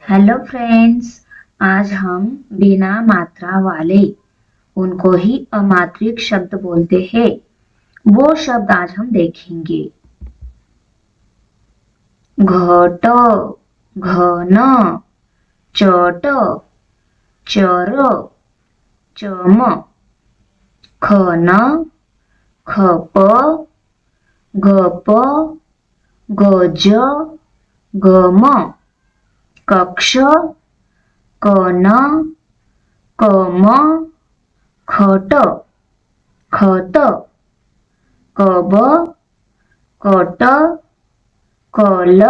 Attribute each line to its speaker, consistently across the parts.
Speaker 1: Hello friends. आज हम बिना मात्रा वाले उनको ही अमात्रिक शब्द बोलते हैं, वो शब्द आज हम देखेंगे। घट, घन, चट, चर, चम, खन, खप, गप, गज, गम, कक्ष, कन, कम, खट, खत, कब, कट, कल,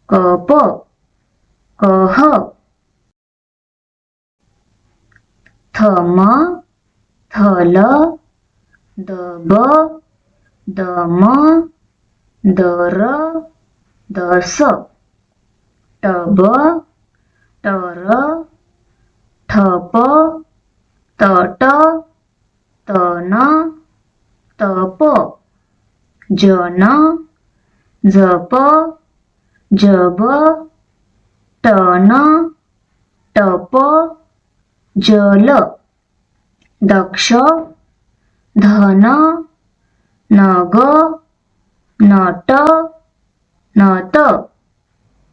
Speaker 1: कप, कह, थम, थल, दब, दम, दर, दस, टब, टर, ठप, तट, तन, तप, जन, जप, जब, टन, टप, जल, दक्ष, धन, नग, नट, नत,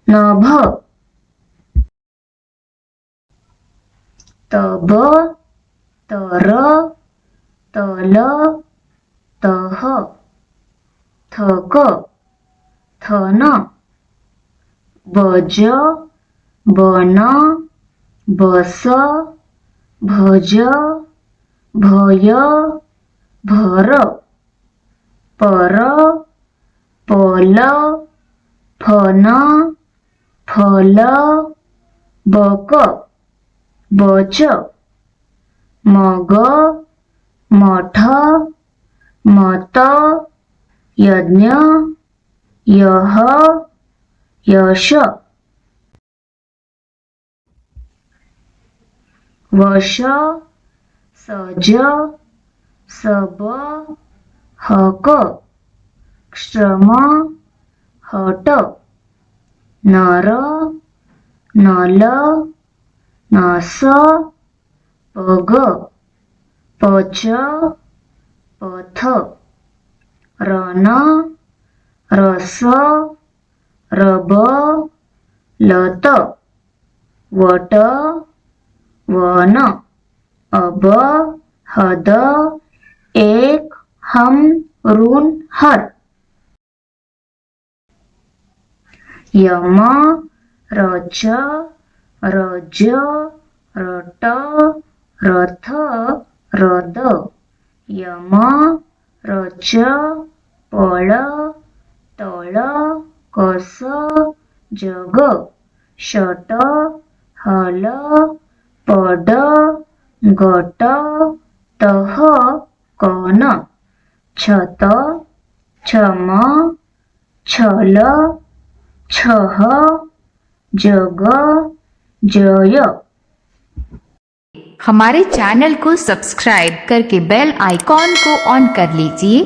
Speaker 1: नभ, तब, तर, तल, तह, थक, थन, बज, बन, बस, भज, भय, भर, पर, पल, फन, फल, बक, बच, मग, मठ, मत, यज्ञ, यह, यश, वश, सज, सब, हक, श्रम, हट, नर, नल, नस, पग, पच, पथ, रन, रस, रब, लत, वट, वन, अब, हद, एक, हम, ऋण, हर, यम, रच, रज, रट, रथ, रद, यम, रच, पळ, तळ, कस, जग, शट, हल, पड, गट, तह, कन, छत, छम, छल, छह, जग, जय।
Speaker 2: हमारे चैनल को सब्सक्राइब करके बेल आइकॉन को ऑन कर लीजिए